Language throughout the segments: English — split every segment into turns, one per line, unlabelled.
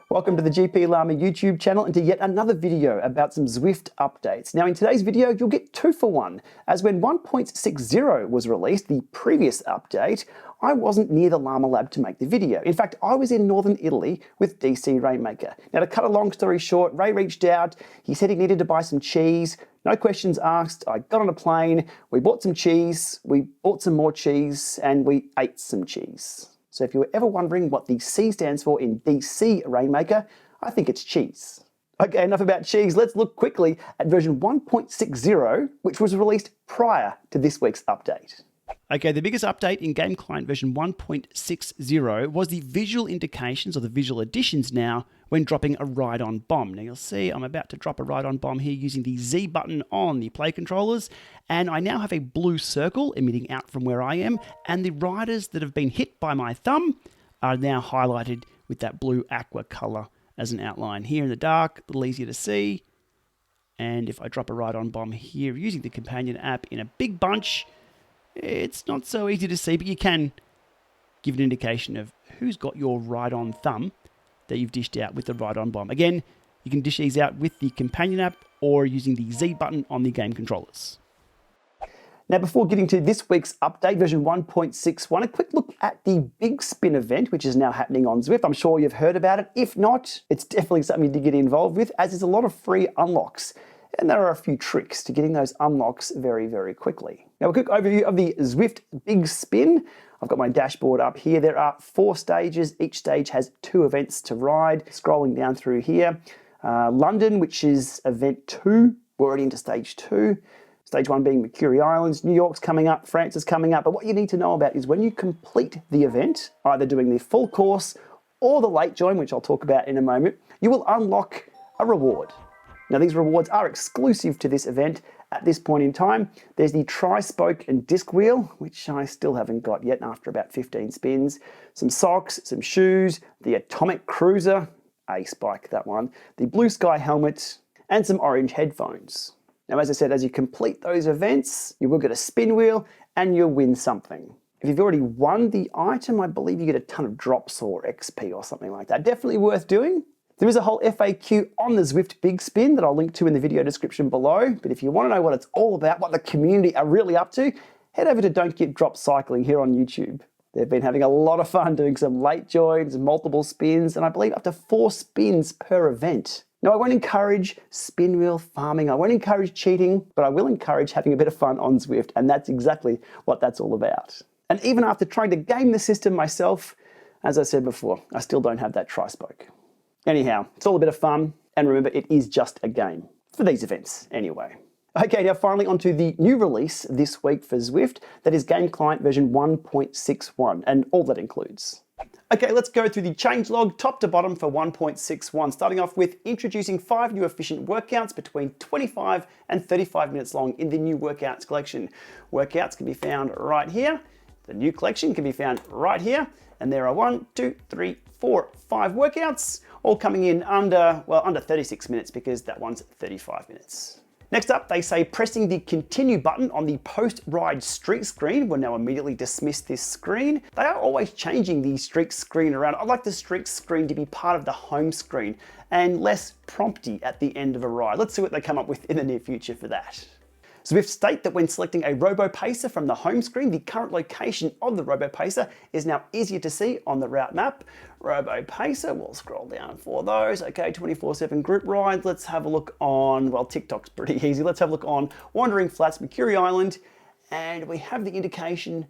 Welcome to the GPLama YouTube channel and to yet another video about some Zwift updates. Now in today's video, you'll get 2 for 1, as when 1.60 was released, the previous update, I wasn't near the Llama Lab to make the video. In fact, I was in northern Italy with DC Rainmaker. Now to cut a long story short, Ray reached out, he said he needed to buy some cheese, no questions asked, I got on a plane, we bought some cheese, we bought some more cheese, and we ate some cheese. So if you were ever wondering what the C stands for in DC Rainmaker, I think it's cheese. Okay, enough about cheese. Let's look quickly at version 1.60, which was released prior to this week's update. Okay, the biggest update in Game Client version 1.60 was the visual indications, or the visual additions now, when dropping a RideOn Bomb. Now you'll see I'm about to drop a RideOn Bomb here using the Z button on the play controllers, and I now have a blue circle emitting out from where I am, and the riders that have been hit by my thumb are now highlighted with that blue aqua color as an outline. Here in the dark, a little easier to see, and if I drop a RideOn Bomb here using the companion app in a big bunch, it's not so easy to see, but you can give an indication of who's got your RideOn thumb that you've dished out with the RideOn Bomb. Again, you can dish these out with the companion app or using the Z button on the game controllers. Now, before getting to this week's update, version 1.61, a quick look at the Big Spin event, which is now happening on Zwift. I'm sure you've heard about it. If not, it's definitely something you need to get involved with, as there's a lot of free unlocks. And there are a few tricks to getting those unlocks very, very quickly. Now, a quick overview of the Zwift Big Spin. I've got my dashboard up here. There are 4 stages. Each stage has 2 events to ride. Scrolling down through here. London, which is event 2. We're already into stage 2. Stage 1 being Mercury Islands. New York's coming up. France is coming up. But what you need to know about is when you complete the event, either doing the full course or the late join, which I'll talk about in a moment, you will unlock a reward. Now, these rewards are exclusive to this event at this point in time. There's the tri-spoke and disc wheel, which I still haven't got yet after about 15 spins. Some socks, some shoes, the atomic cruiser, a spike that one, the blue sky helmet, and some orange headphones. Now, as I said, as you complete those events, you will get a spin wheel and you'll win something. If you've already won the item, I believe you get a ton of drops or XP or something like that. Definitely worth doing. There is a whole FAQ on the Zwift Big Spin that I'll link to in the video description below, but if you want to know what it's all about, what the community are really up to, head over to Don't Get Dropped Cycling here on YouTube. They've been having a lot of fun doing some late joins, multiple spins, and I believe up to 4 spins per event. Now, I won't encourage spin wheel farming, I won't encourage cheating, but I will encourage having a bit of fun on Zwift, and that's exactly what that's all about. And even after trying to game the system myself, as I said before, I still don't have that tri-spoke. Anyhow, it's all a bit of fun, and remember, it is just a game. For these events, anyway. Okay, now finally onto the new release this week for Zwift, that is Game Client version 1.61, and all that includes. Okay, let's go through the changelog top to bottom for 1.61, starting off with introducing 5 new efficient workouts between 25 and 35 minutes long in the new workouts collection. Workouts can be found right here. The new collection can be found right here, and there are 1, 2, 3, 4, 5 workouts, all coming in under 36 minutes because that one's 35 minutes. Next up, they say pressing the continue button on the post-ride streak screen will now immediately dismiss this screen. They are always changing the streak screen around. I'd like the streak screen to be part of the home screen and less prompty at the end of a ride. Let's see what they come up with in the near future for that. Zwift state that when selecting a robo-pacer from the home screen, the current location of the robo-pacer is now easier to see on the route map. Robo-pacer, we'll scroll down for those. Okay, 24/7 group rides. Let's have a look on, well, TikTok's pretty easy. Let's have a look on Wandering Flats, Mercury Island, and we have the indication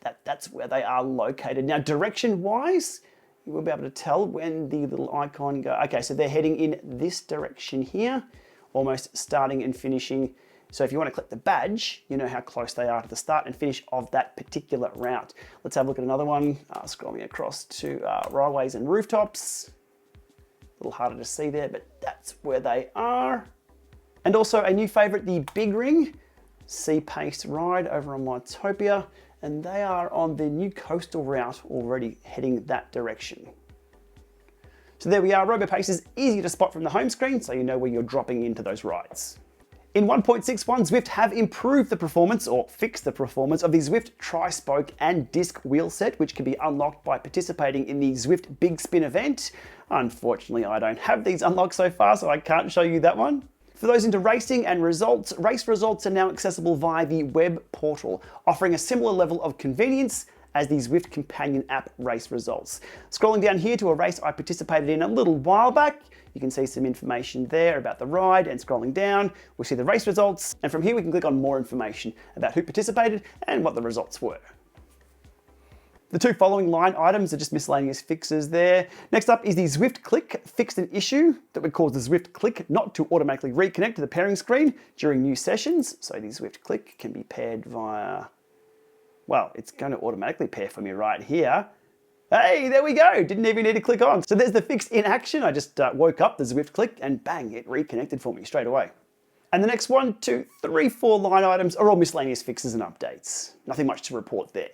that that's where they are located. Now, direction-wise, you will be able to tell when the little icon goes. Okay, so they're heading in this direction here, almost starting and finishing. So if you want to click the badge, you know how close they are to the start and finish of that particular route. Let's have a look at another one, scrolling across to railways and rooftops. A little harder to see there, but that's where they are. And also a new favorite, the Big Ring, sea-paced ride over on Mytopia, and they are on the new coastal route already heading that direction. So there we are, RoboPace is easy to spot from the home screen, so you know where you're dropping into those rides. In 1.61, Zwift have improved the performance, or fixed the performance, of the Zwift tri-spoke and disc wheel set, which can be unlocked by participating in the Zwift Big Spin event. Unfortunately, I don't have these unlocked so far, so I can't show you that one. For those into racing and results, race results are now accessible via the web portal, offering a similar level of convenience as the Zwift companion app race results. Scrolling down here to a race I participated in a little while back, you can see some information there about the ride, and scrolling down, we'll see the race results, and from here we can click on more information about who participated and what the results were. The two following line items are just miscellaneous fixes there. Next up is the Zwift Click fixed an issue that would cause the Zwift Click not to automatically reconnect to the pairing screen during new sessions. So the Zwift Click can be paired via, well, it's going to automatically pair for me right here. Hey, there we go. Didn't even need to click on. So there's the fix in action. I just woke up the Zwift Click and bang, it reconnected for me straight away. And the next 1, 2, 3, 4 line items are all miscellaneous fixes and updates. Nothing much to report there.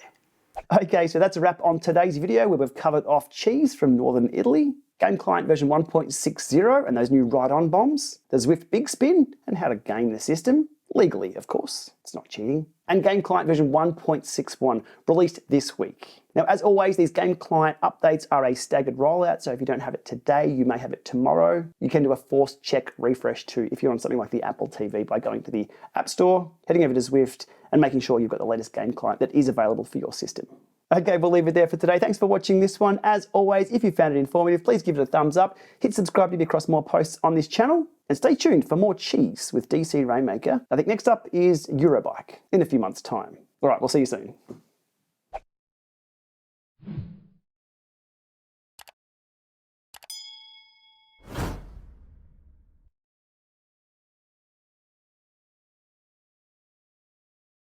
Okay, so that's a wrap on today's video where we've covered off cheese from Northern Italy, Game Client version 1.60 and those new RideOn Bombs, the Zwift Big Spin and how to game the system, legally of course, it's not cheating, and Game Client version 1.61 released this week. Now as always, these Game Client updates are a staggered rollout, so if you don't have it today, you may have it tomorrow. You can do a forced check refresh too if you're on something like the Apple TV by going to the App Store, heading over to Zwift, and making sure you've got the latest game client that is available for your system. Okay, we'll leave it there for today. Thanks for watching this one. As always, if you found it informative, please give it a thumbs up, hit subscribe to be across more posts on this channel, and stay tuned for more cheese with DC Rainmaker. I think next up is Eurobike in a few months' time. All right, we'll see you soon.